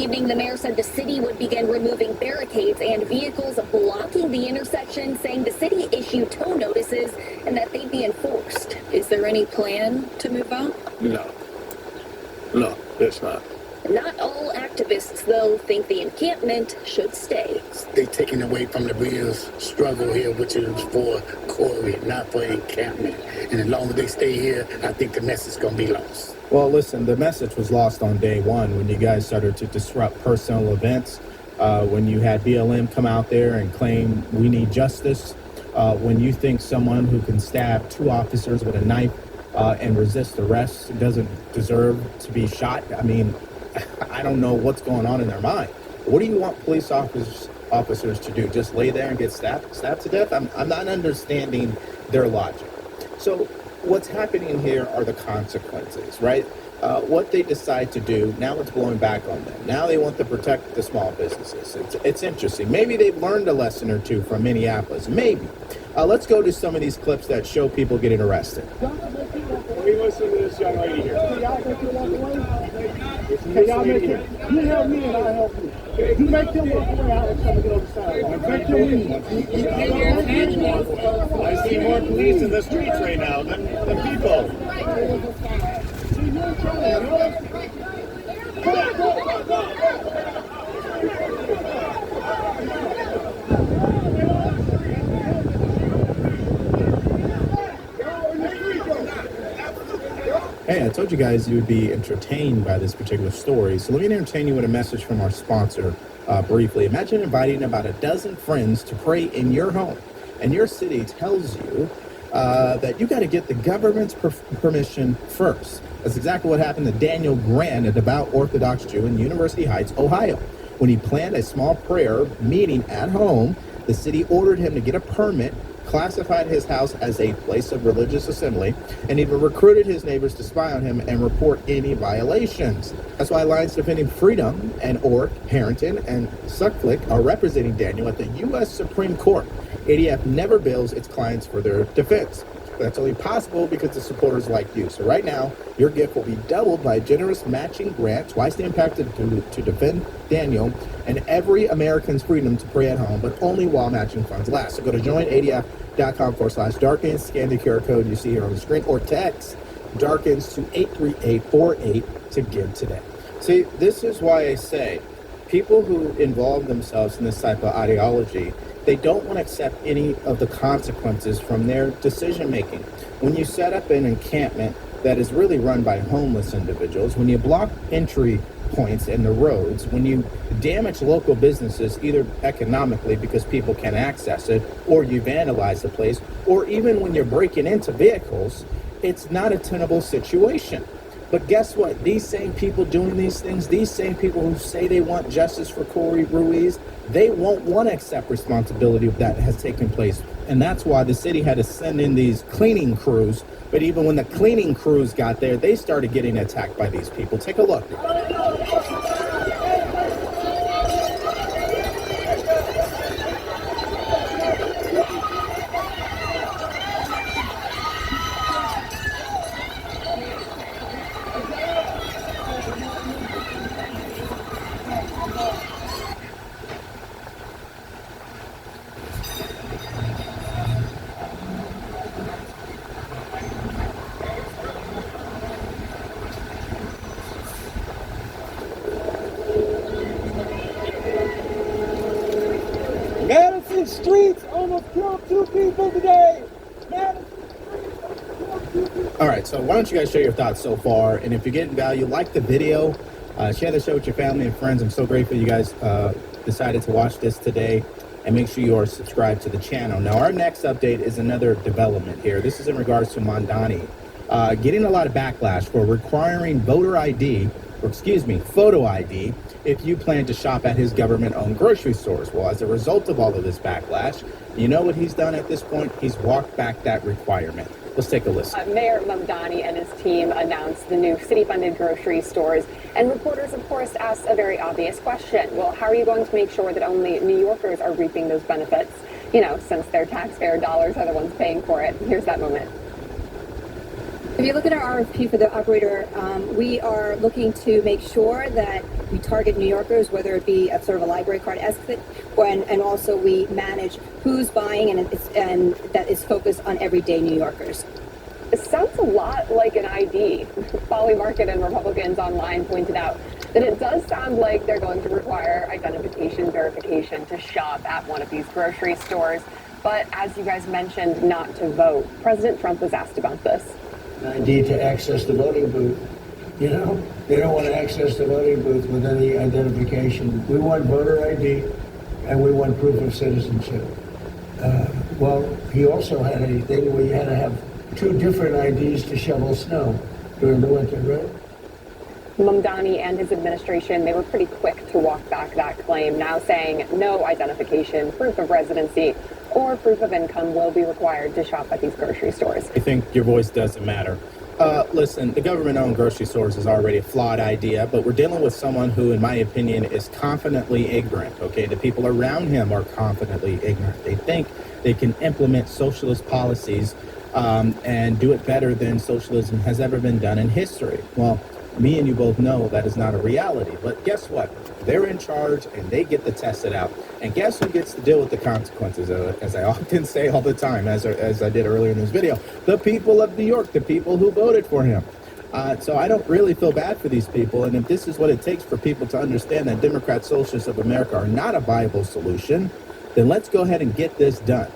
evening, the mayor said the city would begin removing barricades and vehicles blocking the intersection, saying the city issued tow notices and that they'd be enforced. Is there any plan to move out? No, it's not. Not all activists, though, think the encampment should stay. They're taking away from the real struggle here, which is for Corey, not for encampment. And as long as they stay here, I think the message is going to be lost. Well, listen, the message was lost on day one when you guys started to disrupt personal events, when you had BLM come out there and claim we need justice, when you think someone who can stab 2 officers with a knife and resist arrest doesn't deserve to be shot. I mean, I don't know what's going on in their mind. What do you want police officers to do? Just lay there and get stabbed to death? I'm not understanding their logic. So what's happening here are the consequences, right? What they decide to do, now it's blowing back on them. Now they want to protect the small businesses. It's interesting. Maybe they've learned a lesson or two from Minneapolis. Maybe. Let's go to some of these clips that show people getting arrested. We listen to this young lady here. Can y'all make it walk away? Can y'all make it? You help me and I'll help you. You make them walk away, I'll come and get on the side. Make them leave. I see more police in the streets right now than people. Hey, I told you guys you would be entertained by this particular story. So let me entertain you with a message from our sponsor briefly. Imagine inviting about a dozen friends to pray in your home, and your city tells you that you got to get the government's permission first. That's exactly what happened to Daniel Grant, a devout Orthodox Jew in University Heights, Ohio. When he planned a small prayer meeting at home, the city ordered him to get a permit, classified his house as a place of religious assembly, and even recruited his neighbors to spy on him and report any violations. That's why Alliance Defending Freedom and Ork, Harrington, and Suffolk are representing Daniel at the U.S. Supreme Court. ADF never bills its clients for their defense. That's only possible because of supporters like you. So right now, your gift will be doubled by a generous matching grant, twice the impact to defend Daniel and every American's freedom to pray at home, but only while matching funds last. So go to joinadf.com/Darkins, scan the QR code you see here on the screen, or text Darkins to 83848 to give today. See, this is why I say people who involve themselves in this type of ideology, they don't want to accept any of the consequences from their decision making. When you set up an encampment that is really run by homeless individuals, when you block entry points in the roads, when you damage local businesses, either economically because people can't access it, or you vandalize the place, or even when you're breaking into vehicles, it's not a tenable situation. But guess what? These same people doing these things, these same people who say they want justice for Corey Ruiz, they won't want to accept responsibility that has taken place. And that's why the city had to send in these cleaning crews. But even when the cleaning crews got there, they started getting attacked by these people. Take a look. Madison streets almost killed 2 people today. All right, so why don't you guys share your thoughts so far? And if you're getting value, like the video, share the show with your family and friends. I'm so grateful you guys decided to watch this today. And make sure you are subscribed to the channel. Now, our next update is another development here. This is in regards to Mamdani getting a lot of backlash for requiring photo ID, if you plan to shop at his government-owned grocery stores. Well, as a result of all of this backlash, you know what he's done at this point? He's walked back that requirement. Let's take a listen. Mayor Mamdani and his team announced the new city-funded grocery stores, and reporters, of course, asked a very obvious question. Well, how are you going to make sure that only New Yorkers are reaping those benefits? You know, since their taxpayer dollars are the ones paying for it. Here's that moment. If you look at our RFP for the operator, we are looking to make sure that we target New Yorkers, whether it be a sort of a library card esque, and also we manage who's buying and that is focused on everyday New Yorkers. It sounds a lot like an ID. Folly Market and Republicans Online pointed out that it does sound like they're going to require identification verification to shop at one of these grocery stores. But as you guys mentioned, not to vote. President Trump was asked about this. ID to access the voting booth. You know, they don't want to access the voting booth with any identification. We want voter ID and we want proof of citizenship. Well, he also had a thing where you had to have 2 different IDs to shovel snow during the winter, right? Mamdani and his administration, they were pretty quick to walk back that claim, now saying no identification, proof of residency, or proof of income will be required to shop at these grocery stores. I think your voice doesn't matter. Listen, the government-owned grocery stores is already a flawed idea, but we're dealing with someone who, in my opinion, is confidently ignorant, okay? The people around him are confidently ignorant. They think they can implement socialist policies and do it better than socialism has ever been done in history. Well, me and you both know that is not a reality, but guess what? They're in charge and they get to test it out. And guess who gets to deal with the consequences of it? As I often say all the time, as I did earlier in this video, the people of New York, the people who voted for him. So I don't really feel bad for these people. And if this is what it takes for people to understand that Democrat Socialists of America are not a viable solution, then let's go ahead and get this done.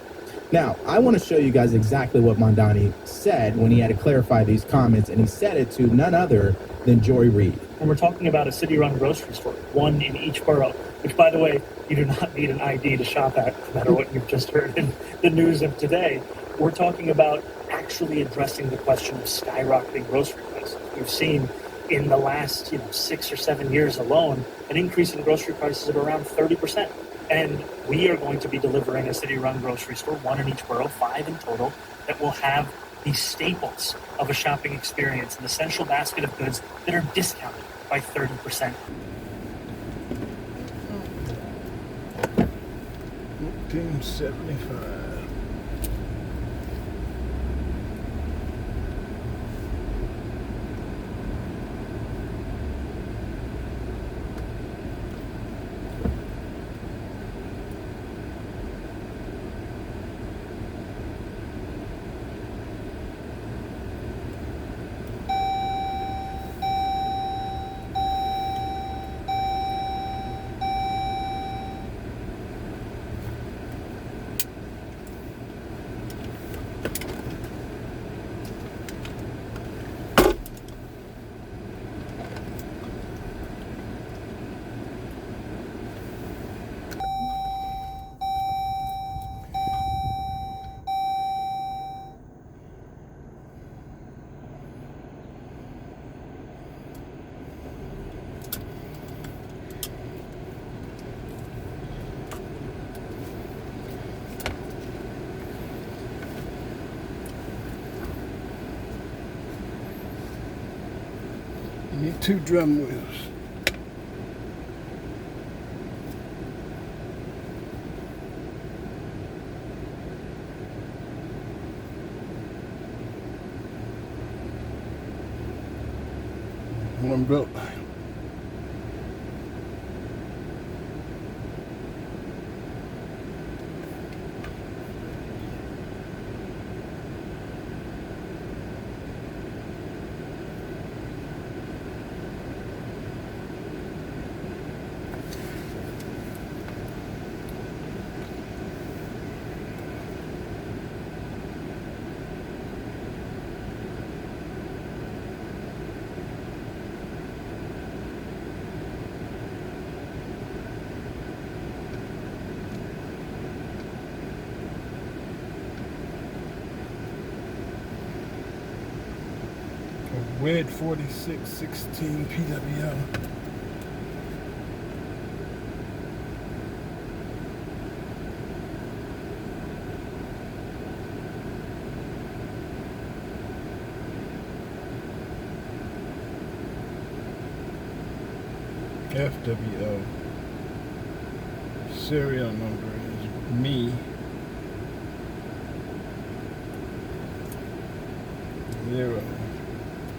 Now, I want to show you guys exactly what Mamdani said when he had to clarify these comments, and he said it to none other than Joy Reid. And we're talking about a city-run grocery store, one in each borough, which, by the way, you do not need an ID to shop at, no matter what you've just heard in the news of today. We're talking about actually addressing the question of skyrocketing grocery prices. We've seen in the last 6 or 7 years alone an increase in grocery prices of around 30%. And we are going to be delivering a city-run grocery store, one in each borough, 5 in total, that will have the staples of a shopping experience, an essential basket of goods that are discounted by 30%. $14.75. Need 2 drum wheels. One belt. Red 4616 PWL. FWO. Serial number is me 0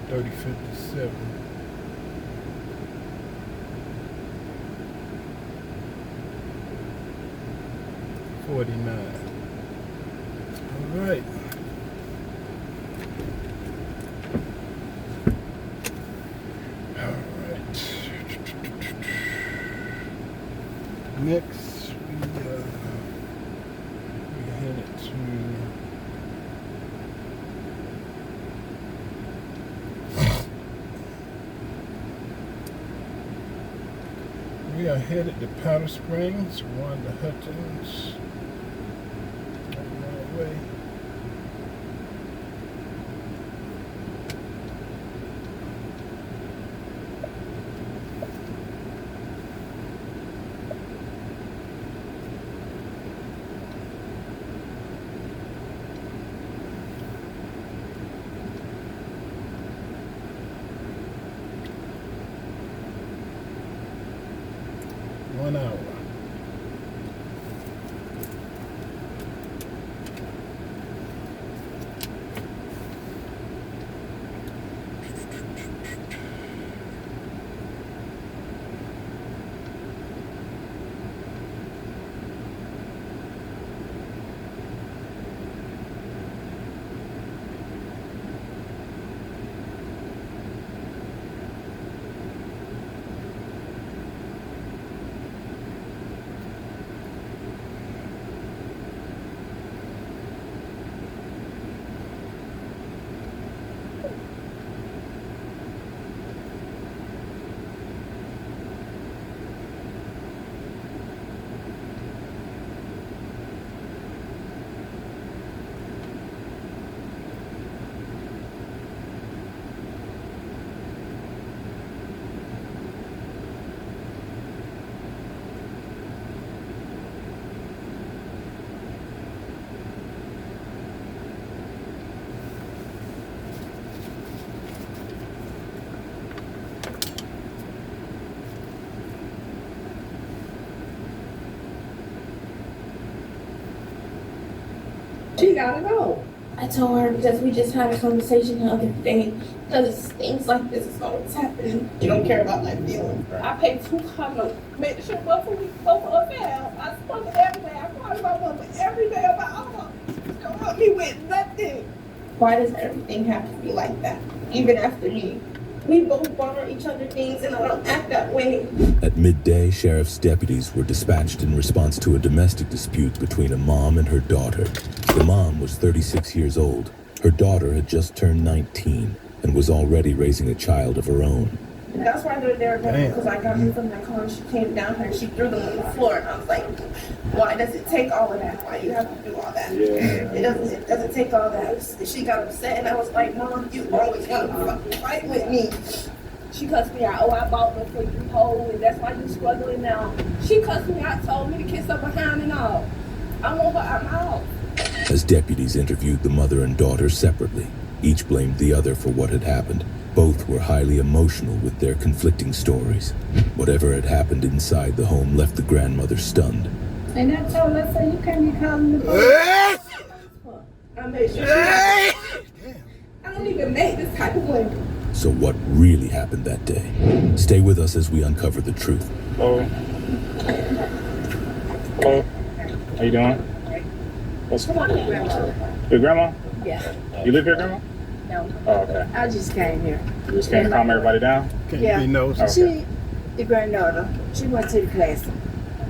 3057. $49. All right. All right. Next, we headed to we are headed to Powder Springs. Wanda Hutchins. On my way. One hour. She gotta go. I told her because we just had a conversation the other day. Because things like this is always happening. You don't care about my feelings. I paid $200 to make sure both of us have. I spoke every day. I called my mother every day about her. She don't help me with nothing. Why does everything have to be like that? Even after me. We both borrow each other things and I don't act that way. At midday, sheriff's deputies were dispatched in response to a domestic dispute between a mom and her daughter. The mom was 36 years old. Her daughter had just turned 19 and was already raising a child of her own. That's why they're there because I got me from that car and she came down here and she threw them on the floor and I was like, why does it take all of that? Why you have to do all that? Yeah. It doesn't take all that. She got upset and I was like, Mom, you always want to fight with me. She cussed me out. Oh, I bought them for you, hoe, and that's why you're struggling now. She cussed me out, told me to kiss her behind and all. I want her out my house. As deputies interviewed the mother and daughter separately, each blamed the other for what had happened. Both were highly emotional with their conflicting stories. Whatever had happened inside the home left the grandmother stunned. And I told her, so you can't be calling the police. I made sure I don't even make this type of money. So what really happened that day? Stay with us as we uncover the truth. Hello. Hello. How you doing? What's your grandma? Yeah. You live here, grandma? No. Oh, okay. I just came here. You just came to calm everybody down? Yeah. Okay. She, the granddaughter, she went to the class,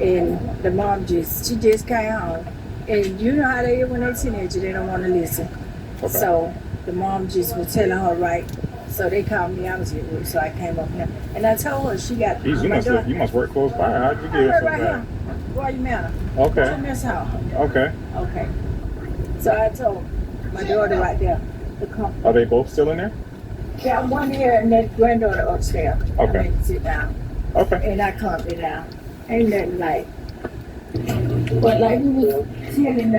and the mom she just came home, and you know how they are when they're teenagers, they don't want to listen. Okay. So the mom just was telling her right. So they called me. I was at work, so I came up here, and I told her she got. Jeez, you must work close by. How'd you get here so bad? Royal Manor. Okay. Miss Hall. Okay. Okay. So I told my daughter right there to come. Are they both still in there? Yeah, one here and that granddaughter upstairs. Okay. I made her sit down. Okay. And I calmed it down. Ain't nothing like. But like we was telling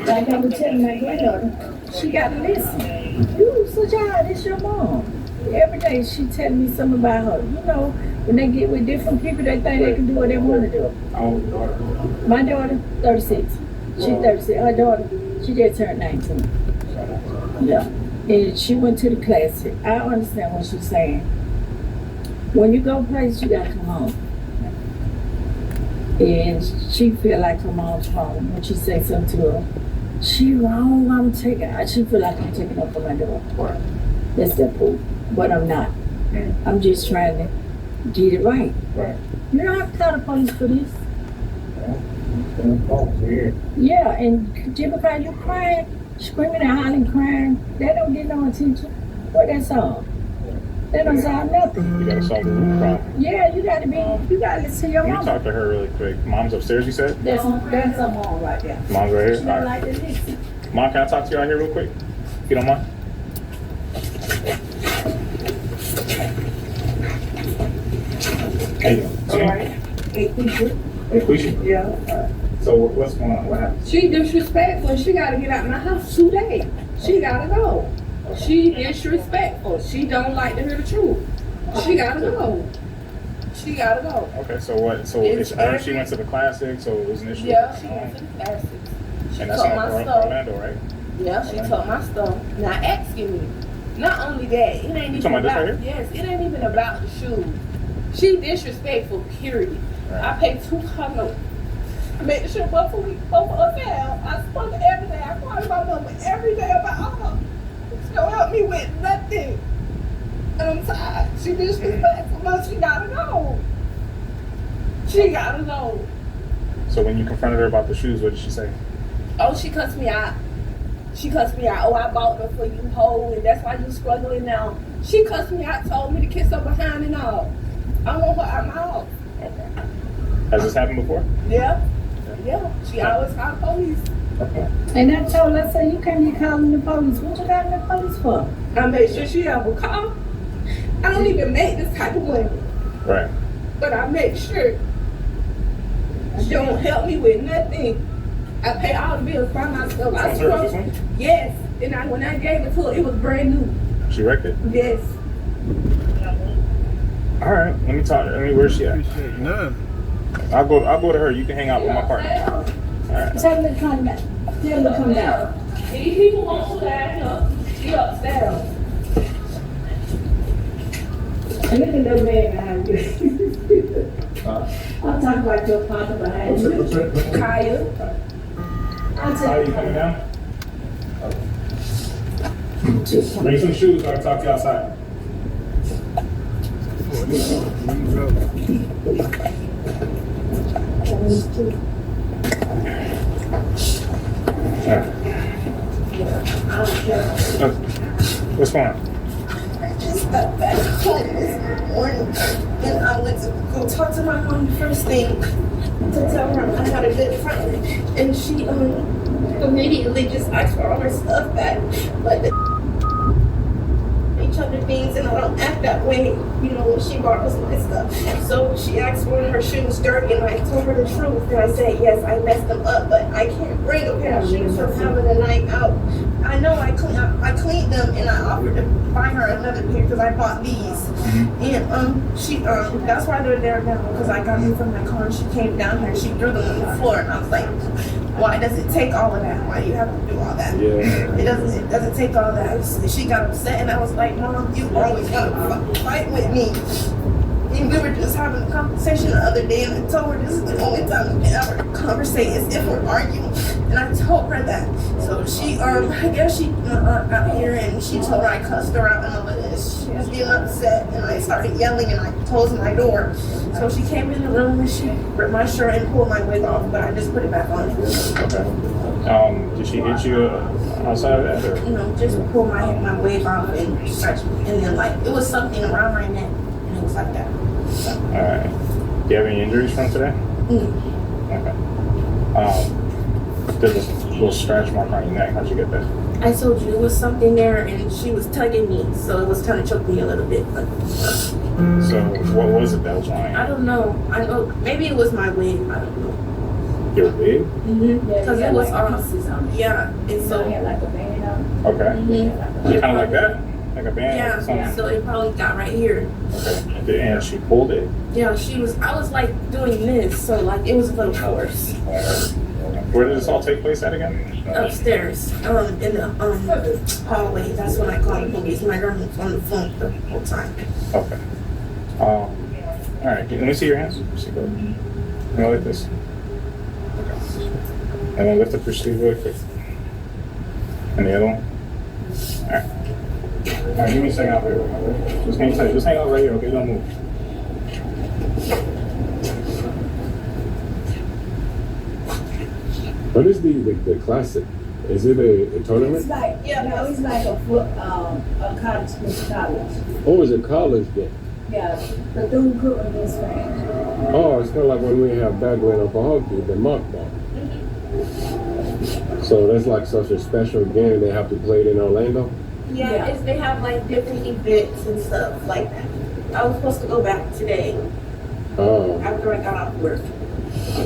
like I was telling my granddaughter, she got to listen. You so child, it's your mom. Every day she telling me something about her. You know, when they get with different people, they think they can do what they want to do. My daughter, 36. She's 36. Her daughter, she just turned 19. Yeah. And she went to the classic. I understand what she's saying. When you go places, you gotta come home. And she feel like her mom's home when she say something to her. She wrong, I'm taking. She feel like I'm taking up for my daughter. That's that poop. But I'm not. I'm just trying to get it right. You don't have to call the police for this. Yeah, and just because you're crying, screaming and hollering, crying, that don't get no attention. What that solve? That don't solve nothing. You gotta solve the root problem. Yeah, you gotta listen to your Can you mom. talk to her really quick? Mom's upstairs, you said? That's a mom right there. Mom's right here? She All don't right. like to listen. Mom, can I talk to you out here real quick? If you don't mind? Hey, Quisha? Yeah. So what's going on? What happened? She disrespectful. She gotta get out of my house today. She gotta go. She disrespectful. She don't like to hear the truth. She gotta go. She gotta go. Okay, so what? So It's I heard she went to the classic, so it was an issue. Yeah, with she the went to the classics. She And that's took in my stuff. Orlando, right? Yeah, she took my stuff. Now asking me. Not only that, it ain't You even talking about about this right yes, it ain't even about the shoes. She disrespectful, period. Right. I pay $200. I made sure both of us have. I spoke every day. I called my mama every day about her. She don't help me with nothing. And I'm tired. She disrespectful, but she gotta go. She gotta go. So when you confronted her about the shoes, what did she say? Oh, she cussed me out. She cussed me out. Oh, I bought them for you, hoe, and that's why you struggling now. She cussed me out, told me to kiss her behind and all. I want her out my house. Okay. Has this happened before? Yeah. Yeah. She always called the police. Okay. And I told her, I said, you can't be calling the police. What you calling the police for? I made sure she have a call. I don't even make this type of money, Right. but I make sure she don't help me with nothing. I pay all the bills by myself. I This one? struggle. Yes. And when I gave it to her, it was brand new. She wrecked it? Yes. All right. Let me talk. Where's she at? Appreciate none. I'll go to her. You can hang out with my partner. All right. Tell them to come down. Tell them to come down. These people won't stand up. She upstairs. And look at that man behind you. I'm talking about your father behind you. Kaya. I'm How are telling you coming down? you. Bring some shoes. I'll talk to you outside. What's going on? I just got back home this morning and I went to go talk to my mom first thing to tell her I had a good friend, and she immediately just asked for all her stuff back, but each other things, and I don't act that way, you know, when she borrows my stuff. So she asked one of her shoes dirty, and I told her the truth, and I said, yes, I messed them up, but I can't bring a pair of shoes from having a night out. I know I cleaned them, and I offered to buy her another pair because I bought these. And she that's why they're there now, because I got them from my car and she came down here and she threw them on the floor, and I was like, why does it take all of that? Why do you have to do all that? Yeah. It doesn't take all that. She got upset, and I was like, Mom, you always gotta fight with me. And we were just having a conversation the other day, and I told her this is the only time we can ever conversate is if we're arguing. And I told her that. So she, I guess she got here and she told her I cussed her out and all of this. She was getting upset, and I started yelling, and I closed my door. So she came in the room and she ripped my shirt and pulled my wig off, but I just put it back on. Okay. Did she hit you outside of that? Or? You know, just pull my wig off and stretch, and then like it was something around my neck, and it was like that. All right. Do you have any injuries from today? Okay. There's a little scratch mark on your neck. How'd you get that? I told you it was something there, and she was tugging me, so it was kind of choking me a little bit. But So what was it that was wrong? I don't know. I know maybe it was my wig. I don't know. Your wig? Because it was yeah. And so Okay. Kind of like that? Like a band? yeah. Or something? So it probably got right here. Okay. And she pulled it? Yeah, I was like doing this, so like it was a little force. Where did this all take place at again? Upstairs, in the hallway. That's when I called the police. My girl was on the phone the whole time. Okay. All right. Let me see your hands. Let me see. Go like this. Okay. And then lift up your sleeve really quick. And the other one. All right. All right. Give me a second out here. Just hang tight. Just hang out right here. Okay. Don't move. What is the classic? Is it a tournament? It's like, it's like a college, Mr. College. Oh, it's a college game. Yeah, the Thune Cook against fans. Oh, it's kind of like when we have Bagway and Pahokee, the mock ball. So that's like such a special game. They have to play it in Orlando. Yeah, they have like different events and stuff like that. I was supposed to go back today Oh, after I got off work.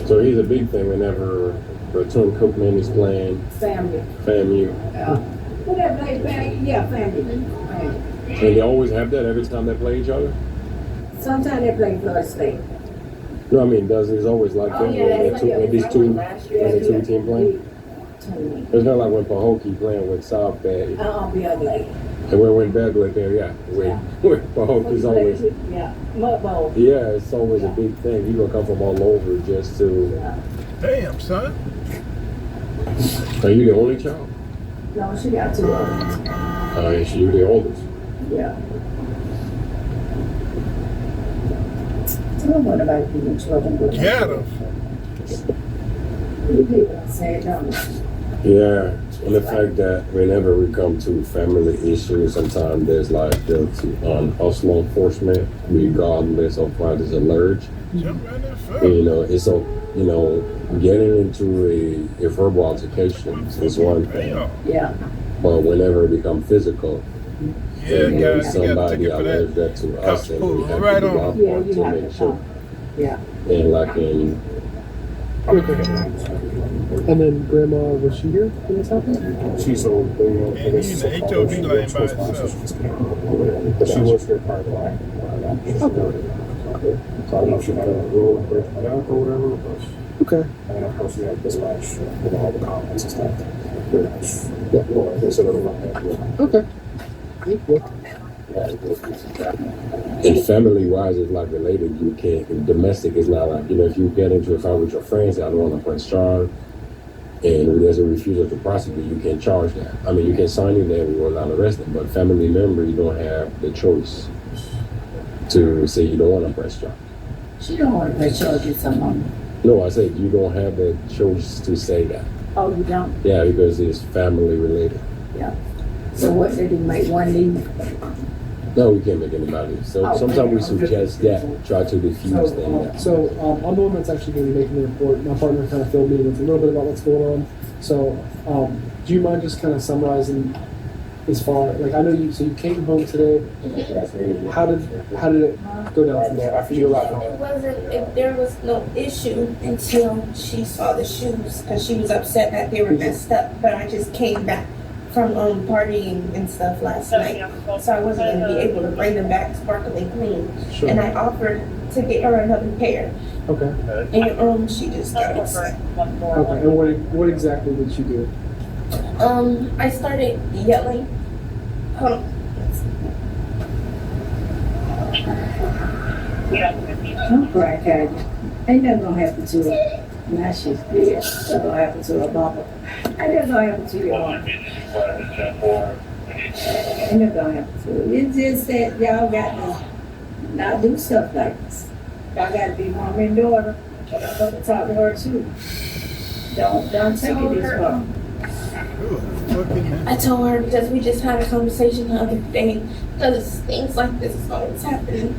so he's a big thing whenever the Thune Cookman is playing Family. FAMU. Whatever they play, family. And they always have that every time they play each other? Sometimes they play Florida State. No, I mean, it's always like that? Maybe it's two team playing? It's not like when Pahokee playing with South Bay. Be ugly. And when Bagway there, when Pahokee's always, Yeah, mud bowl. yeah, it's always a big thing. People come from all over just to. Damn, son. Are you the only child? No, she got two of them. Is you the oldest? Yeah. Tell me about being trouble. Get him. You people say it, don't you? Yeah, and the fact that whenever we come to family issues, sometimes there's like guilty on us law enforcement, regardless of what is alleged. Jump right in front. And, it's so, getting into a verbal altercation is one thing. Yeah. But whenever it becomes physical, Yeah, and you somebody got to take it for alleged that. that to Cops us, and pull we have right to do on. our Yeah, part you to have make to sure. talk. Yeah. And like in And then Grandma, was she here when this happened? She's old. And he's in the HOV lane by himself. She was here part of the line. So I don't know if she might have ruled and break my uncle or whatever, but. Okay. And then of course we had dispatch with all the comments and stuff. Pretty much. Yeah. They said it'll run that. Okay. And family-wise, it's like related. You can't. Domestic is not like if you get into a fight with your friends, I don't want to press charge, and there's a refusal to prosecute, you can't charge that. I mean, you can sign it there, we will not arrest them, but family member, you don't have the choice to say you don't want to press charge. She don't want to press charges on them. No, I said you don't have the choice to say that. Oh, you don't? Yeah, because it's family related. Yeah. So what did he make one leave? No, we can't make anybody. So sometimes we suggest that, try to diffuse things. So I'm the one that's actually going to be making the report. My partner kind of filled me with a little bit about what's going on. So do you mind just kind of summarizing as far, like I know you came home today. How did it go down from there after you arrived home? There was no issue until she saw the shoes because she was upset that they were messed up. But I just came back from partying and stuff last night, so I wasn't going to be able to bring them back sparkling clean. Sure. And I offered to get her another pair. Okay. And she just got upset. Okay. And what exactly did she do? I started yelling. Hold on. Don't cry, Katie. Ain't nothing gonna happen to her. Now she's dead. What's gonna happen to her mama? Ain't nothing gonna happen to your mama. Ain't nothing gonna happen to her. It's just that y'all got to not do stuff like this. Y'all got to be mom and daughter. I'm gonna talk to her too. Don't take it this far. I told her because we just had a conversation the other day because things like this is always happening.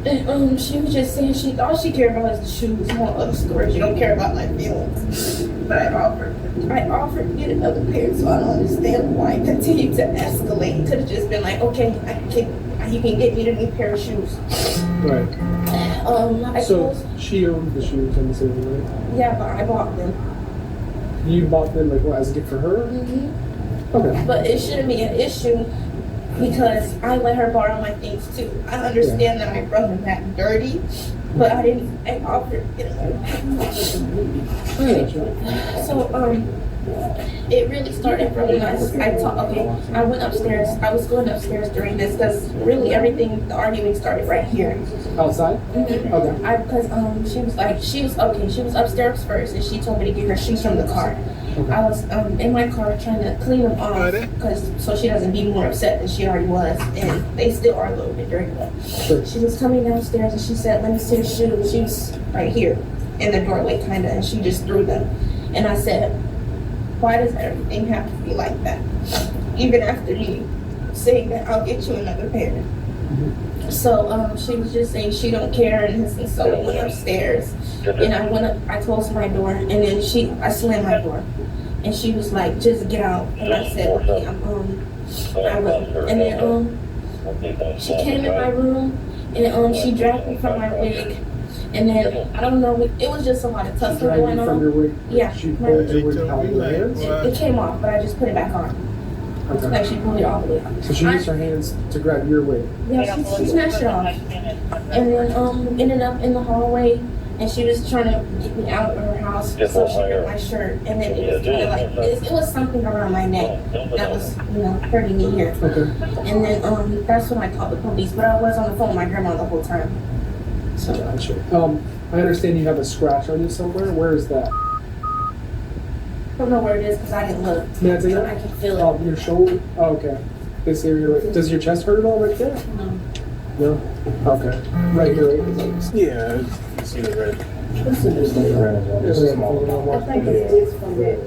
And she was just saying she all she cared about was the shoes, more other stories. She don't care about my feelings. But I offered to get another pair, so I don't understand why it continued to escalate. Could have just been like, okay, you can get me the new pair of shoes. Right. So she owned the shoes, I'm assuming, right? Yeah, but I bought them. You bought them like what, as a gift for her? Mm-hmm. Okay. But it shouldn't be an issue because I let her borrow my things too. I understand that I brought them back dirty, but I didn't. I offered. So it really started from when I went upstairs. I was going upstairs during this because really everything, the arguing started right here. Outside? Mm-hmm. Okay. Because she was upstairs first, and she told me to get her shoes from the car. Okay. I was in my car trying to clean them off so she doesn't be more upset than she already was, and they still are a little bit dirty. Sure. She was coming downstairs and she said, "Let me see your shoes." She was right here in the doorway, kind of, and she just threw them. And I said, "Why does everything have to be like that? Even after me saying that I'll get you another pair." Mm-hmm. So she was just saying she don't care, and so we went upstairs, and I went up. I closed my door, and then I slammed my door, and she was like, "Just get out." And I said, "Okay, I will." And then she came in my room, and she dragged me from my wig. And then, I don't know, it was just a lot of tussling going on. From your wig? Yeah. She pulled your wig out of your hands? It came off, but I just put it back on. Okay. Like she pulled it all the way off. So she used her hands to grab your wig? Yeah, she snatched it off. And then ended up in the hallway, and she was trying to get me out of her house, so she got my shirt. And then it was kind of like this. It was something around my neck that was, hurting me here. Okay. And then that's when I called the police, but I was on the phone with my grandma the whole time. So, gotcha. I understand you have a scratch on you somewhere. Where is that? I don't know where it is because I didn't look. May I take I it? can feel it. Your shoulder? Oh, okay. This area right. Does your chest hurt at all right there? No. No? Okay. Right here, right? Yeah, you see the red. What's in this thing? Red is Yeah. small. I think it's just from that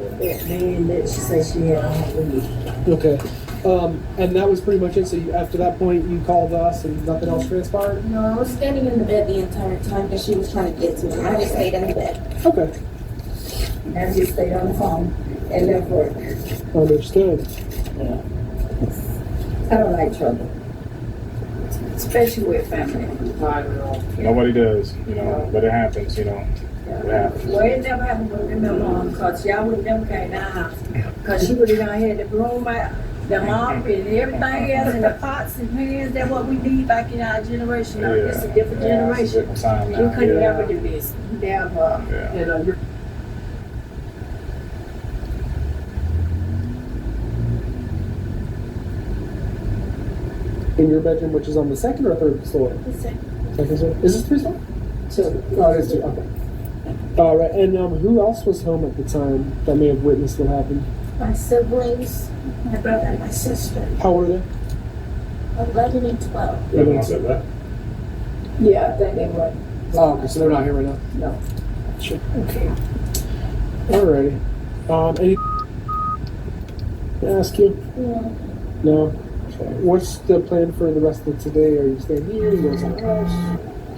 man that she said she had on. Okay. And that was pretty much it. So after that point, you called us and nothing else transpired? No, I was standing in the bed the entire time because she was trying to get to me. I just stayed in the bed. Okay. And just stayed on the phone and left work. Understood. Yeah. I don't like trouble. Especially with family. I know. Nobody does, but it happens, It happens. Well, it never happened with my mom, because y'all would never came to our house. Because she would have done had the broom out, the mop and everything else, and the pots and pans. That's what we need back in our generation. Now, it's a different generation. It's a different time now. We couldn't never do this. Never. And in your bedroom, which is on the second or third floor? The second. Second floor. Is this 3 floor? 2. Oh, it is 2. Okay. All right. And who else was home at the time that may have witnessed what happened? My siblings, my brother and my sister. How old are they? 11 and 12. Yeah, I think they were. Oh, okay. So they're not here right now? No. Sure. Okay. Alrighty. Any? Can I ask you? Yeah. No. Okay. What's the plan for the rest of today? Are you staying here? Are you going somewhere else?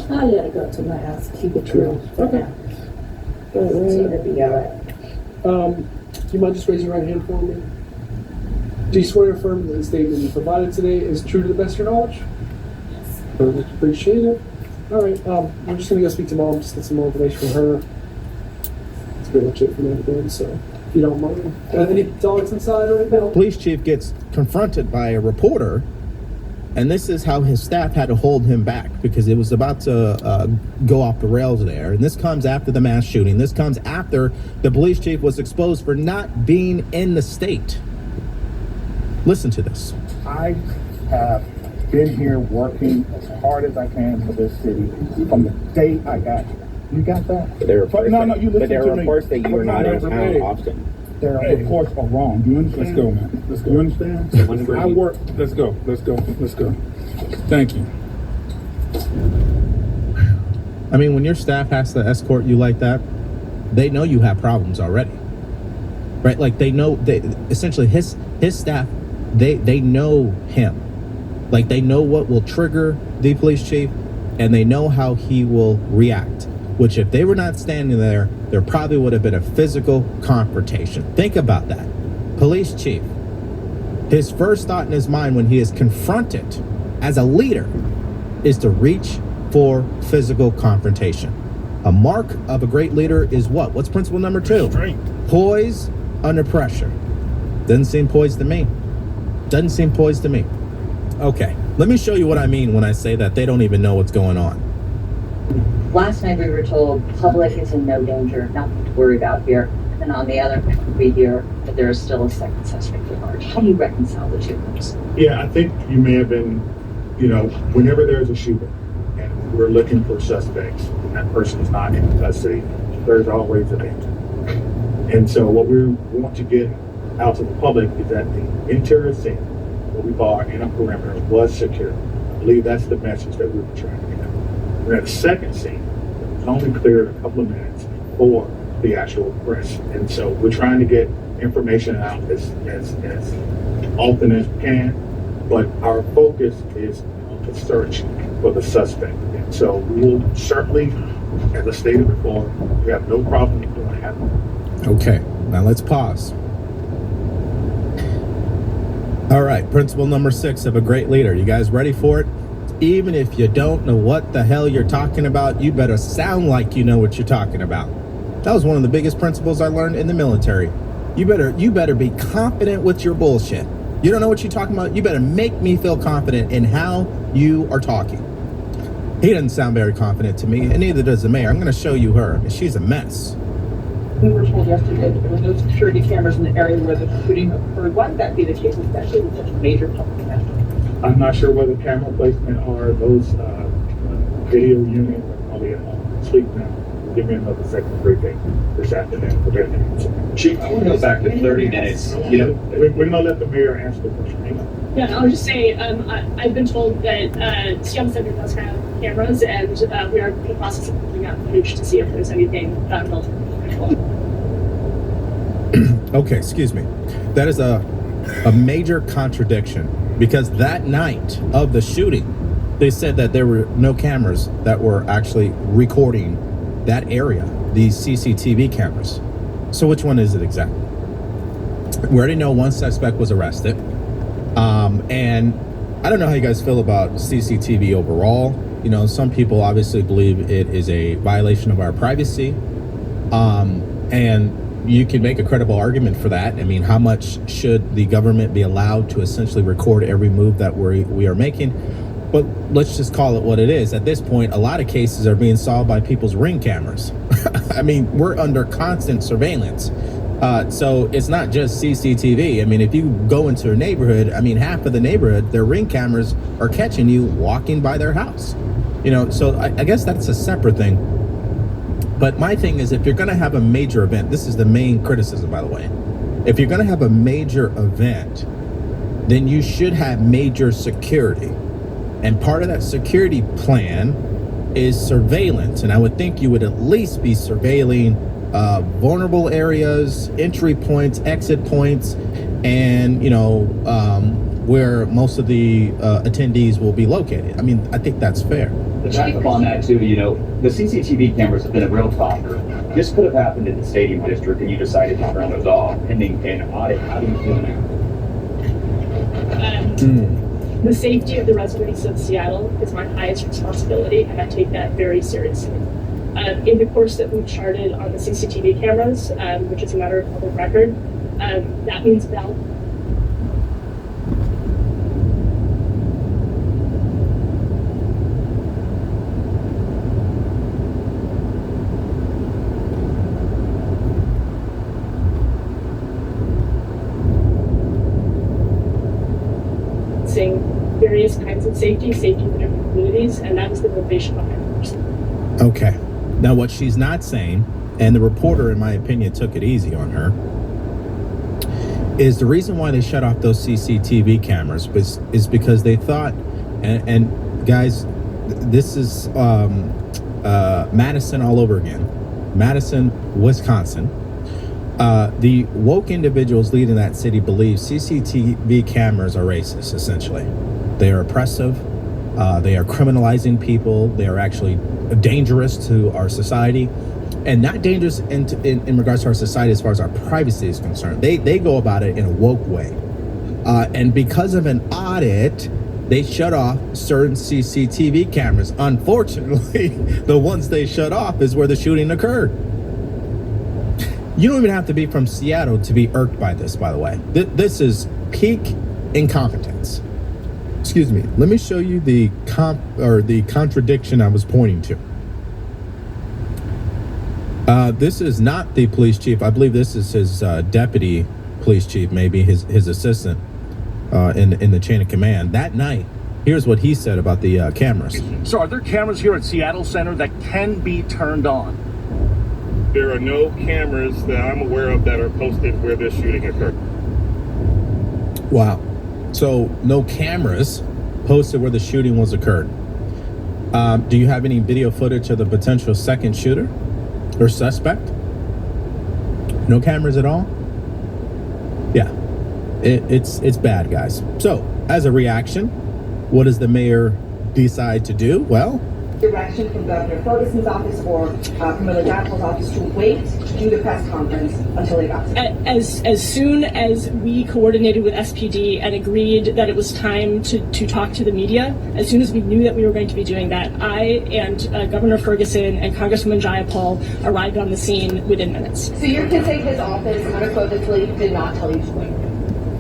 I let her go to my house, keep it true. Okay. So it'll be all right. Do you mind just raising your right hand for me? Do you swear or affirm that the statement you provided today is true to the best of your knowledge? Yes. Perfect. Appreciate it. All right. We're just gonna go speak to mom, just get some more information from her. That's pretty much it for that then. So, if you don't mind, any dogs inside or anything? Police chief gets confronted by a reporter, and this is how his staff had to hold him back because it was about to go off the rails there. And this comes after the mass shooting. This comes after the police chief was exposed for not being in the state. Listen to this. I have been here working as hard as I can for this city from the day I got here. You got that? There are reports you listen but there to are me. reports that you are not in town Hey. often. Their reports are wrong. Do you understand? Let's go, man. Let's go. You understand? I work. Let's go. Let's go. Let's go. Thank you. I mean, when your staff has to escort you like that, they know you have problems already, right? Like they know, essentially his staff, they know him. Like they know what will trigger the police chief, and they know how he will react. Which, if they were not standing there probably would have been a physical confrontation. Think about that. Police chief, his first thought in his mind when he is confronted as a leader is to reach for physical confrontation. A mark of a great leader is what? What's principle number 2? Strength. Poise under pressure. Doesn't seem poised to me. Doesn't seem poised to me. Okay, let me show you what I mean when I say that they don't even know what's going on. Last night we were told public is in no danger, nothing to worry about here. And on the other hand, we hear that there is still a second suspect at large. How do you reconcile the two things? Yeah, I think you may have been, whenever there's a shooting and we're looking for suspects and that person is not in custody, there's always a danger. And so what we want to get out to the public is that the interior scene, what we call our inner perimeter, was secure. I believe that's the message that we were trying to get out. We're at the second scene. It was only cleared a couple of minutes before the actual arrest. And so we're trying to get information out as often as we can, but our focus is on the search for the suspect. And so we will certainly, as I stated before, we have no problem doing that. Okay, now let's pause. All right, principle number 6 of a great leader. You guys ready for it? Even if you don't know what the hell you're talking about, you better sound like you know what you're talking about. That was one of the biggest principles I learned in the military. You better be confident with your bullshit. You don't know what you're talking about? You better make me feel confident in how you are talking. He doesn't sound very confident to me, and neither does the mayor. I'm going to show you her. She's a mess. We were told yesterday that there were no security cameras in the area where the shooting occurred. Why would that be the case, especially with such a major public event? I'm not sure whether camera placement or those video units are probably at home sleep now. Give me another second briefing this afternoon for their answer. Chief, I want to go back to 30 minutes. We're going to let the mayor answer the question. Yeah, I was just saying, I've been told that Seattle Center does have cameras, and we are in the process of pulling out footage to see if there's anything relative. Okay, excuse me. That is a major contradiction, because that night of the shooting, they said that there were no cameras that were actually recording that area, these CCTV cameras. So which one is it exactly? We already know one suspect was arrested. And I don't know how you guys feel about CCTV overall. Some people obviously believe it is a violation of our privacy. And you can make a credible argument for that. I mean, how much should the government be allowed to essentially record every move that we are making? But let's just call it what it is. At this point, a lot of cases are being solved by people's Ring cameras. I mean, we're under constant surveillance. So it's not just CCTV. I mean, if you go into a neighborhood, half of the neighborhood, their Ring cameras are catching you walking by their house. So I guess that's a separate thing. But my thing is, if you're going to have a major event, this is the main criticism, by the way. If you're going to have a major event, then you should have major security. And part of that security plan is surveillance. And I would think you would at least be surveilling vulnerable areas, entry points, exit points, and, where most of the attendees will be located. I think that's fair. To back up on that too, the CCTV cameras have been a real talker. This could have happened in the stadium district and you decided to turn those off pending an audit. How do you feel now? The safety of the residents of Seattle is my highest responsibility, and I take that very seriously. In the course that we've charted on the CCTV cameras, which is a matter of public record, that means various kinds of safety for different communities, and that is the motivation behind it. Okay. Now, what she's not saying, and the reporter, in my opinion, took it easy on her, is the reason why they shut off those CCTV cameras is because they thought, and guys, this is Madison all over again. Madison, Wisconsin. The woke individuals leading that city believe CCTV cameras are racist, essentially. They are oppressive. They are criminalizing people. They are actually dangerous to our society. And not dangerous in regards to our society as far as our privacy is concerned. They go about it in a woke way. And because of an audit, they shut off certain CCTV cameras. Unfortunately, the ones they shut off is where the shooting occurred. You don't even have to be from Seattle to be irked by this, by the way. This is peak incompetence. Excuse me. Let me show you the contradiction I was pointing to. This is not the police chief. I believe this is his deputy police chief, maybe his assistant in the chain of command. That night, here's what he said about the cameras. So are there cameras here at Seattle Center that can be turned on? There are no cameras that I'm aware of that are posted where this shooting occurred. Wow. So no cameras posted where the shooting was occurred. Do you have any video footage of the potential second shooter or suspect? No cameras at all? Yeah. It's bad, guys. So, as a reaction, what does the mayor decide to do? Well, direction from Governor Ferguson's office or Camilla Jacob's office to wait to do the press conference until they got to as soon as we coordinated with SPD and agreed that it was time to talk to the media, as soon as we knew that we were going to be doing that, I and Governor Ferguson and Congresswoman Jayapal arrived on the scene within minutes. So you can say his office unequivocally did not tell you to wait?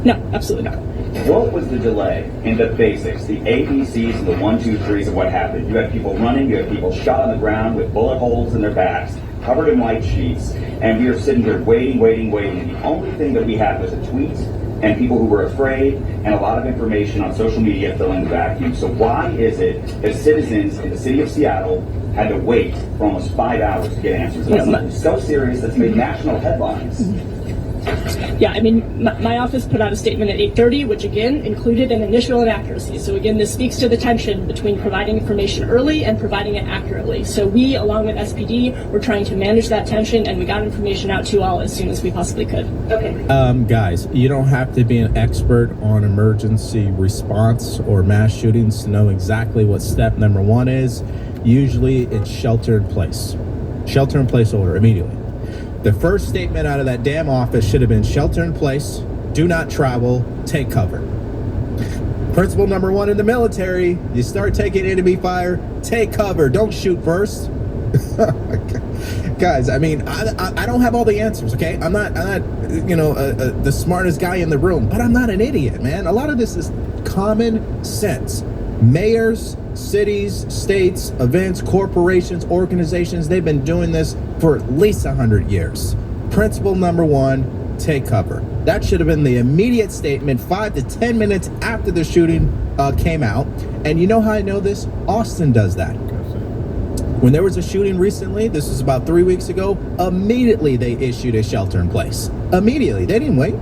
No, absolutely not. What was the delay in the basics, the ABCs and the 1, 2, 3s of what happened? You had people running, you had people shot on the ground with bullet holes in their backs, covered in white sheets, and we were sitting here waiting. The only thing that we had was a tweet and people who were afraid and a lot of information on social media filling the vacuum. So why is it that citizens in the city of Seattle had to wait for almost 5 hours to get answers? It's something so serious that's made national headlines. Yeah, I mean, my office put out a statement at 8:30, which again included an initial inaccuracy. So again, this speaks to the tension between providing information early and providing it accurately. So we, along with SPD, were trying to manage that tension, and we got information out to you all as soon as we possibly could. Okay. Guys, you don't have to be an expert on emergency response or mass shootings to know exactly what step number 1 is. Usually it's shelter in place. Shelter in place order immediately. The first statement out of that damn office should have been shelter in place, do not travel, take cover. Principle number 1 in the military, you start taking enemy fire, take cover, don't shoot first. Guys, I mean, I don't have all the answers, okay? I'm not the smartest guy in the room, but I'm not an idiot, man. A lot of this is common sense. Mayors, cities, states, events, corporations, organizations, they've been doing this for at least 100 years. Principle number 1, take cover. That should have been the immediate statement 5 to 10 minutes after the shooting came out. And you know how I know this? Austin does that. When there was a shooting recently, this was about 3 weeks ago, immediately they issued a shelter in place. Immediately. They didn't wait.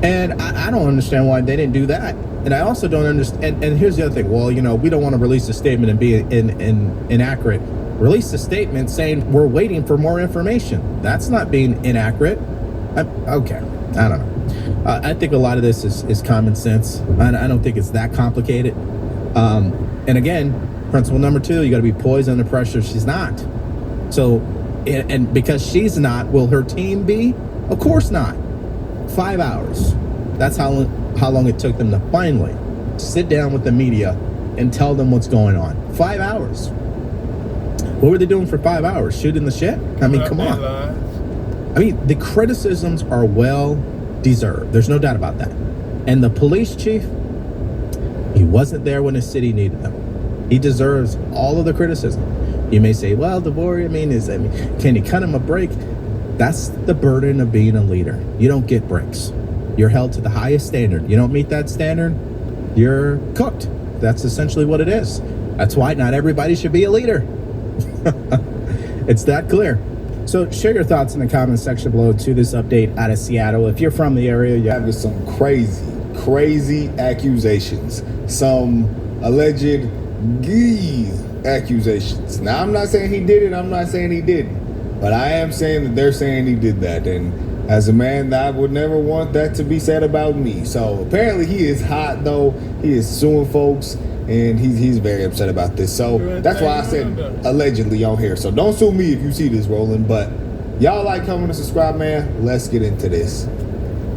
And I don't understand why they didn't do that. And I also don't understand, and here's the other thing, well, we don't want to release a statement and be inaccurate. Release a statement saying we're waiting for more information. That's not being inaccurate. Okay, I don't know. I think a lot of this is common sense. I don't think it's that complicated. And again, principle number 2, you got to be poised under pressure. She's not. So, and because she's not, will her team be? Of course not. 5 hours. That's how long it took them to finally sit down with the media and tell them what's going on. 5 hours. What were they doing for 5 hours? Shooting the shit? I mean, come on. I mean, the criticisms are well deserved. There's no doubt about that. And the police chief, he wasn't there when the city needed him. He deserves all of the criticism. You may say, well, DeVory, can you cut him a break? That's the burden of being a leader. You don't get breaks. You're held to the highest standard. You don't meet that standard, you're cooked. That's essentially what it is. That's why not everybody should be a leader. It's that clear. So share your thoughts in the comments section below to this update out of Seattle. If you're from the area, you have some crazy accusations, some alleged accusations. Now, I'm not saying he did it. I'm not saying he didn't, but I am saying that they're saying he did that. And as a man, I would never want that to be said about me. So apparently he is hot, though. He is suing folks, and he's very upset about this. So that's why I said allegedly on here. So don't sue me if you see this rolling. But y'all like, comment, and subscribe, man. Let's get into this.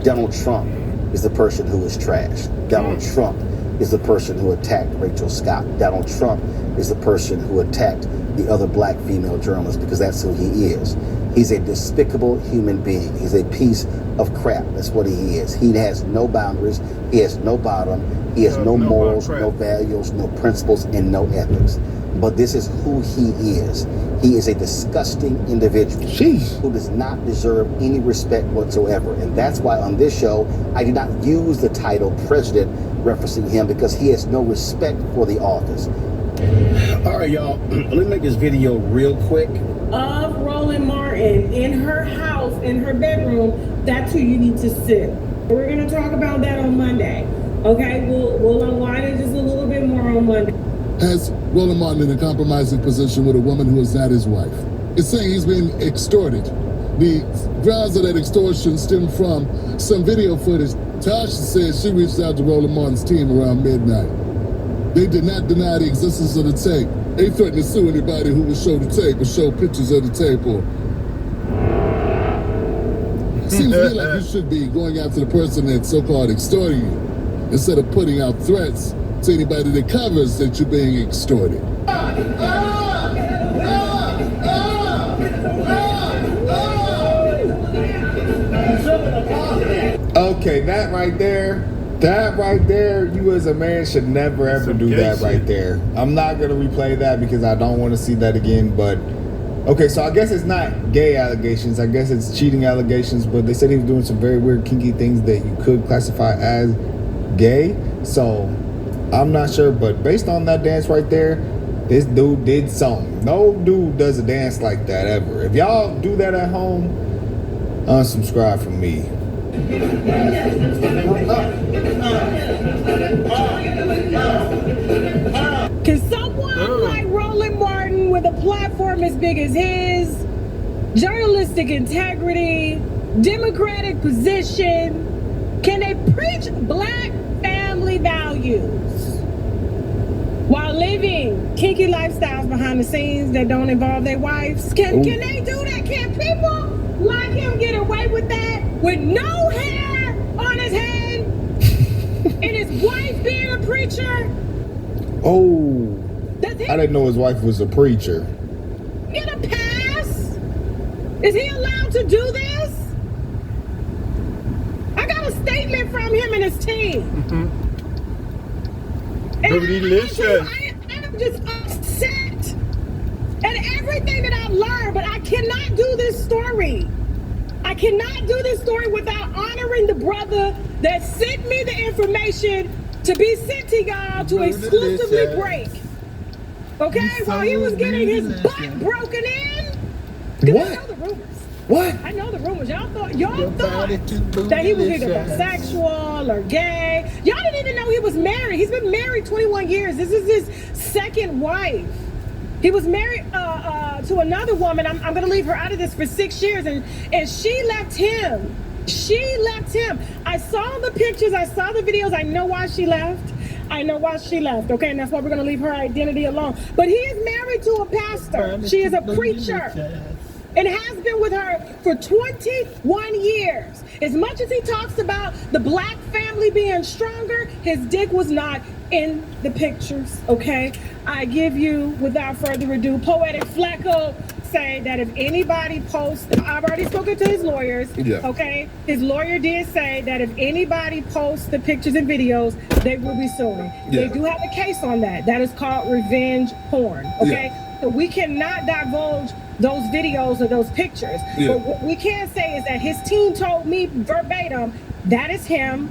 Donald Trump is the person who is trash. Donald Trump is the person who attacked Rachel Scott. Donald Trump is the person who attacked the other black female journalists, because that's who he is. He's a despicable human being. He's a piece of crap. That's what he is. He has no boundaries. He has no bottom. He has no morals, no values, no principles, and no ethics. But this is who he is. He is a disgusting individual who does not deserve any respect whatsoever. And that's why on this show, I did not use the title president referencing him, because he has no respect for the office. All right, y'all, let me make this video real quick. Of Roland Martin in her house, in her bedroom, that's who you need to sue. We're going to talk about that on Monday. Okay, we'll unwind it just a little bit more on Monday. Has Roland Martin in a compromising position with a woman who is not his wife? It's saying he's being extorted. The grounds of that extortion stem from some video footage. Tasha says she reached out to Roland Martin's team around midnight. They did not deny the existence of the tape. They threatened to sue anybody who would show the tape or show pictures of the tape. Or seems to me like you should be going after the person that's so-called extorting you, instead of putting out threats to anybody that covers that you're being extorted. Okay, that right there, you as a man should never ever do that right there. I'm not gonna replay that because I don't want to see that again. But okay, so I guess it's not gay allegations. I guess it's cheating allegations. But they said he was doing some very weird, kinky things that you could classify as gay. So I'm not sure, but based on that dance right there, this dude did something. No dude does a dance like that ever. If y'all do that at home, unsubscribe from me. Can someone like Roland Martin, with a platform as big as his, journalistic integrity, democratic position, can they preach black family values while living kinky lifestyles behind the scenes that don't involve their wives? Can they do that? Can people like him get away with that with no hair on his head and his wife being a preacher? Oh, I didn't know his wife was a preacher. Get a pass? Is he allowed to do this? I got a statement from him and his team. And I'm just upset at everything that I've learned, but I cannot do this story. I cannot do this story without honoring the brother that sent me the information to be sent to y'all to exclusively break. Okay? While he was getting his butt broken in. What? I know the rumors. What? I know the rumors. Y'all thought that he was either bisexual or gay. Y'all didn't even know he was married. He's been married 21 years. This is his second wife. He was married to another woman. I'm going to leave her out of this for 6 years. And she left him. She left him. I saw the pictures. I saw the videos. I know why she left. I know why she left. Okay, and that's why we're going to leave her identity alone. But he is married to a pastor. She is a preacher. And has been with her for 21 years. As much as he talks about the black family being stronger, his dick was not in the pictures, okay? I give you, without further ado, Poetic Flacco say that if anybody posts, I've already spoken to his lawyers, okay? His lawyer did say that if anybody posts the pictures and videos, they will be suing. They do have a case on that. That is called revenge porn, okay? So we cannot divulge those videos or those pictures. But what we can say is that his team told me verbatim, that is him.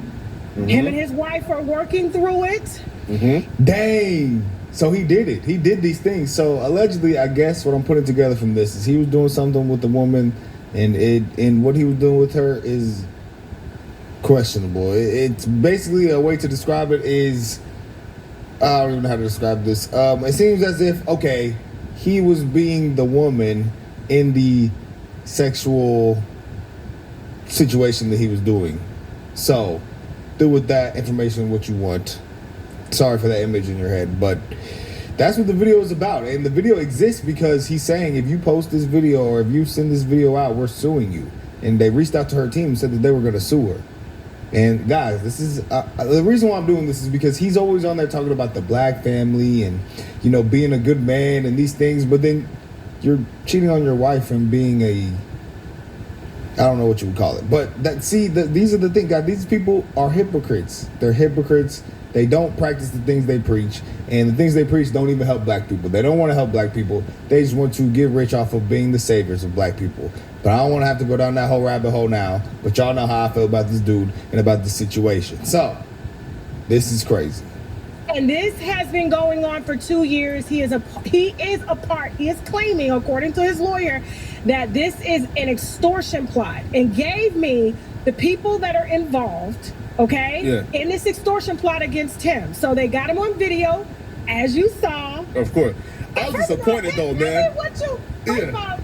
Him and his wife are working through it. Dang. So he did it. He did these things. So allegedly, I guess what I'm putting together from this is he was doing something with the woman, and what he was doing with her is questionable. It's basically a way to describe it is, I don't even know how to describe this. It seems as if, okay, he was being the woman in the sexual situation that he was doing. So do with that information what you want. Sorry for that image in your head, but that's what the video is about. And the video exists because he's saying, if you post this video or if you send this video out, we're suing you. And they reached out to her team and said that they were going to sue her. And guys, this is the reason why I'm doing this is because he's always on there talking about the black family and, you know, being a good man and these things. But then you're cheating on your wife and being I don't know what you would call it. But these are the things, guys. These people are hypocrites. They're hypocrites. They don't practice the things they preach, and the things they preach don't even help black people. They don't want to help black people. They just want to get rich off of being the saviors of black people. But I don't want to have to go down that whole rabbit hole now. But y'all know how I feel about this dude and about this situation. So, this is crazy. And this has been going on for 2 years. He is claiming, according to his lawyer, that this is an extortion plot, and gave me the people that are involved, okay, in this extortion plot against him. So they got him on video, as you saw. Of course. I was disappointed though, man. First of all,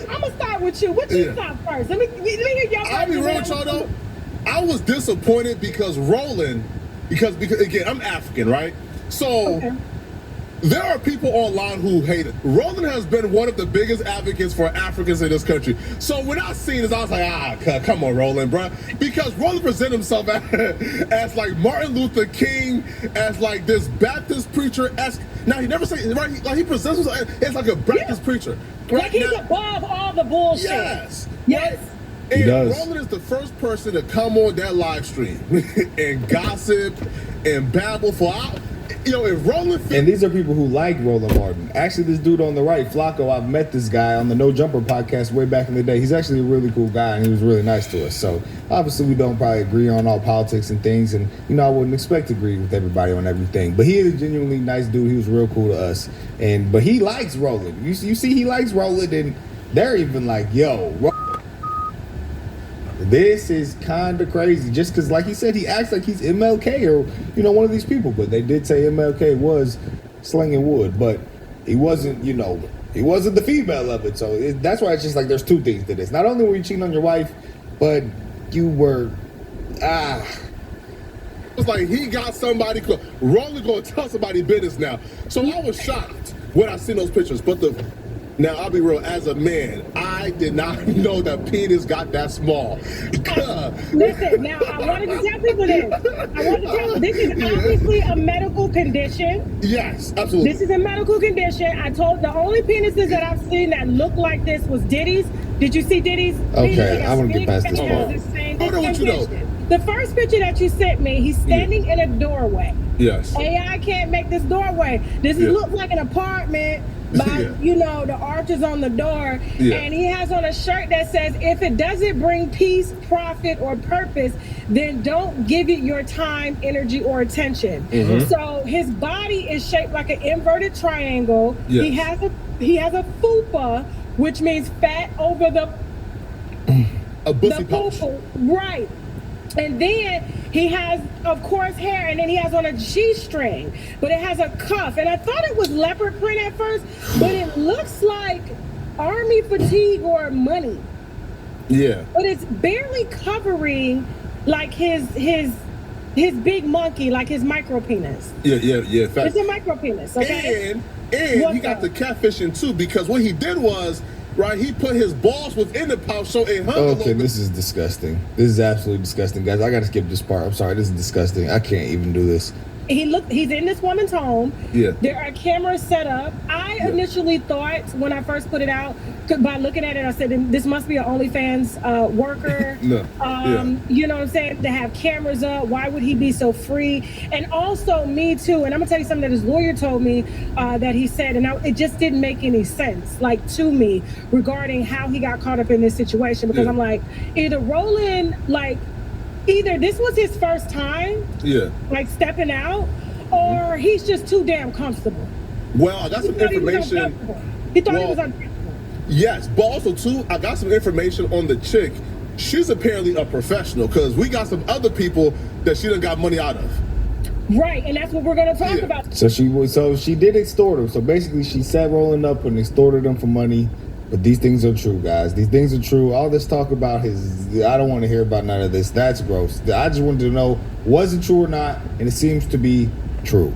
I'm gonna start with you. What you thought first? Let me hear y'all. I'll be real with y'all though. I was disappointed because Roland, because again, I'm African, right? So there are people online who hate it. Roland has been one of the biggest advocates for Africans in this country. So when I seen this, I was like, come on, Roland, bro. Because Roland presented himself as like Martin Luther King, as like this Baptist preacher. Now he never said, right? He presents himself as like a Baptist preacher. Right? Like he's above all the bullshit. Yes. Yes. And Roland is the first person to come on that live stream and gossip and babble for hours. If Roland... And these are people who like Roland Martin. Actually, this dude on the right, Flacco, I've met this guy on the No Jumper podcast way back in the day. He's actually a really cool guy, and he was really nice to us. So, obviously, we don't probably agree on all politics and things, and, I wouldn't expect to agree with everybody on everything. But he is a genuinely nice dude. He was real cool to us. But he likes Roland. You see he likes Roland, and they're even like, yo, this is kind of crazy. Just because, like he said, he acts like he's MLK or, one of these people. But they did say MLK was slinging wood. But he wasn't, he wasn't the female of it. So that's why it's just like there's two things to this. Not only were you cheating on your wife, but you were, It's like he got somebody, Roland going to tell somebody business now. So I was shocked when I seen those pictures. But now, I'll be real, as a man, I did not know that penis got that small. Listen, now, I wanted to tell people this is obviously a medical condition. Yes, absolutely. This is a medical condition. I told the only penises that I've seen that look like this was Diddy's. Did you see Diddy's? Okay, I want to get past this part. Hold on, what you know? The first picture that you sent me, he's standing in a doorway. Yes. AI can't make this doorway. This looks like an apartment. By the arches on the door, and he has on a shirt that says, if it doesn't bring peace, profit, or purpose, then don't give it your time, energy, or attention. So his body is shaped like an inverted triangle. He has a fupa, which means fat over a bussy pouch. Right. And then he has, of course, hair, and then he has on a G-string, but it has a cuff. And I thought it was leopard print at first, but it looks like army fatigue or money. Yeah. But it's barely covering like his big monkey, like his micro penis. Yeah. It's a micro penis, okay? And he got the catfishing too, because what he did was, right, he put his balls within the pouch, so it hung a little bit. This is disgusting. This is absolutely disgusting, guys. I gotta skip this part. I'm sorry, this is disgusting. I can't even do this. He's in this woman's home. Yeah. There are cameras set up. I initially thought when I first put it out, by looking at it, I said, this must be an OnlyFans worker. No. You know what I'm saying? To have cameras up. Why would he be so free? And also me too. And I'm gonna tell you something that his lawyer told me that he said, and it just didn't make any sense, like to me, regarding how he got caught up in this situation. Because I'm like, either this was his first time, like stepping out, or he's just too damn comfortable. Well, I got some information. He thought he was uncomfortable. Yes, but also too, I got some information on the chick. She's apparently a professional, because we got some other people that she done got money out of. Right, and that's what we're gonna talk about. So she did extort him. So basically, she set Roland up and extorted him for money. But these things are true, guys. These things are true. All this talk about I don't want to hear about none of this. That's gross. I just wanted to know, was it true or not? And it seems to be true.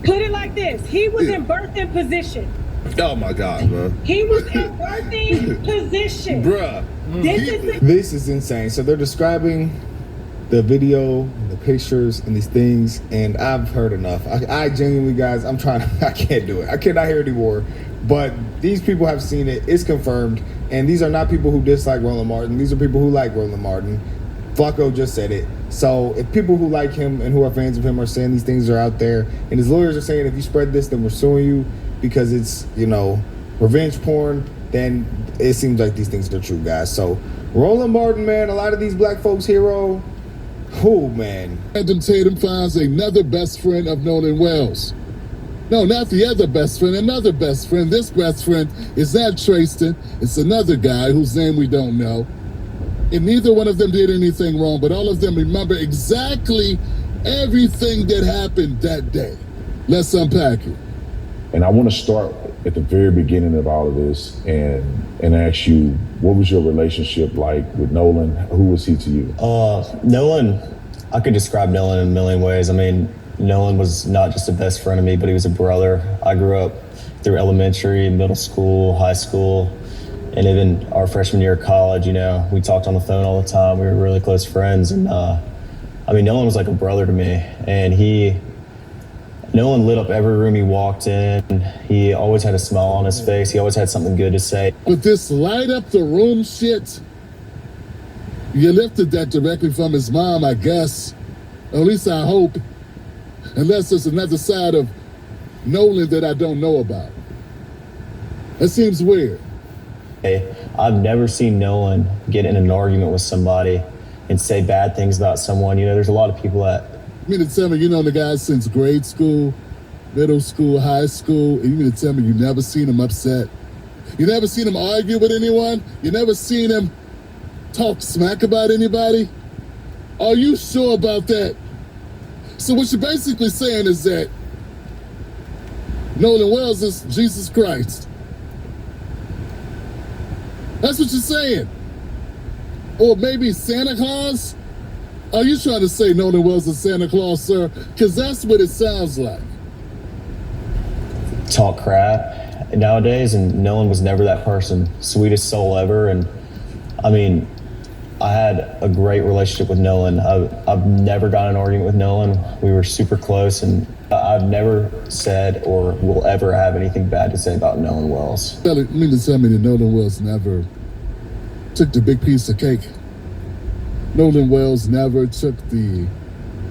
Put it like this. He was in birthing position. Oh my God, man. He was in birthing position. Bruh. This is insane. So they're describing the video, the pictures, and these things, and I've heard enough. I genuinely, guys, I can't do it. I cannot hear anymore. But these people have seen it. It's confirmed. And these are not people who dislike Roland Martin. These are people who like Roland Martin. Flacco just said it. So if people who like him and who are fans of him are saying these things are out there, and his lawyers are saying if you spread this, then we're suing you because it's, you know, revenge porn, then it seems like these things are true, guys. So Roland Martin, man, a lot of these black folks' hero. Oh, man. Brandon Tatum finds another best friend of Nolan Wells. No, not the other best friend, another best friend. This best friend is not Trayston. It's another guy whose name we don't know. And neither one of them did anything wrong, but all of them remember exactly everything that happened that day. Let's unpack it. And I want to start at the very beginning of all of this and ask you, what was your relationship like with Nolan? Who was he to you? Nolan, I could describe Nolan in a million ways. I mean, Nolan was not just a best friend of me, but he was a brother. I grew up through elementary, middle school, high school, and even our freshman year of college. You know, we talked on the phone all the time. We were really close friends. And I mean, Nolan was like a brother to me. And Nolan lit up every room he walked in. He always had a smile on his face. He always had something good to say. But this light up the room shit, you lifted that directly from his mom, I guess. Or at least I hope. Unless there's another side of Nolan that I don't know about. That seems weird. I've never seen Nolan get in an argument with somebody and say bad things about someone. You know, there's a lot of people that... You mean to tell me you know the guy since grade school, middle school, high school, and you mean to tell me you never seen him upset? You never seen him argue with anyone? You never seen him talk smack about anybody? Are you sure about that? So what you're basically saying is that Nolan Wells is Jesus Christ. That's what you're saying. Or maybe Santa Claus? Are you trying to say Nolan Wells is Santa Claus, sir? Because that's what it sounds like. Talk crap nowadays, and Nolan was never that person. Sweetest soul ever. And I mean, I had a great relationship with Nolan. I've never got in an argument with Nolan. We were super close, and I've never said or will ever have anything bad to say about Nolan Wells. You mean to tell me that Nolan Wells never took the big piece of cake? Nolan Wells never took the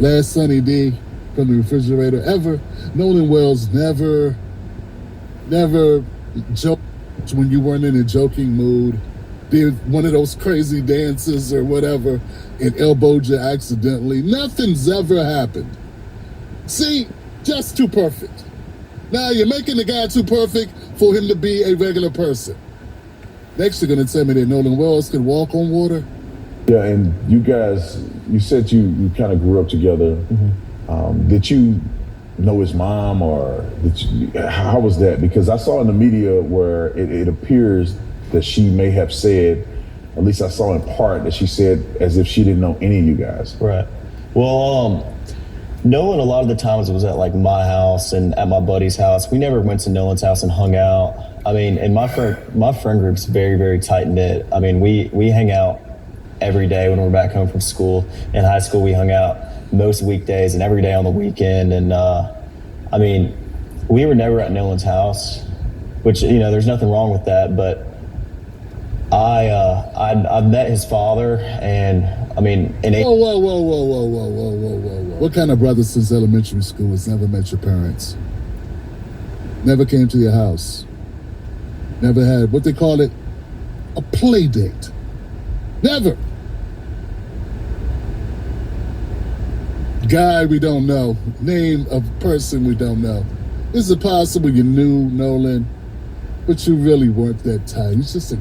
last Sunny D from the refrigerator, ever? Nolan Wells never joked when you weren't in a joking mood, did one of those crazy dances or whatever and elbowed you accidentally. Nothing's ever happened. See, just too perfect. Now you're making the guy too perfect for him to be a regular person. Next you're gonna tell me that Nolan Wells can walk on water? Yeah, and you guys, you said you kind of grew up together. Mm-hmm. Did you know his mom, or how was that? Because I saw in the media where it appears that she may have said, at least I saw in part, that she said as if she didn't know any of you guys. Right. Well, Nolan, a lot of the times it was at like my house and at my buddy's house. We never went to Nolan's house and hung out. I mean, and my friend group's very, very tight knit. I mean, we hang out every day when we're back home from school. In high school, we hung out most weekdays and every day on the weekend. And I mean, we were never at Nolan's house, which, you know, there's nothing wrong with that. But I met his father, and I mean, Whoa. What kind of brother since elementary school has never met your parents? Never came to your house? Never had what they call it, a play date? Never. Guy we don't know, name of person we don't know. Is it possible you knew Nolan, but you really weren't that tight? He's just a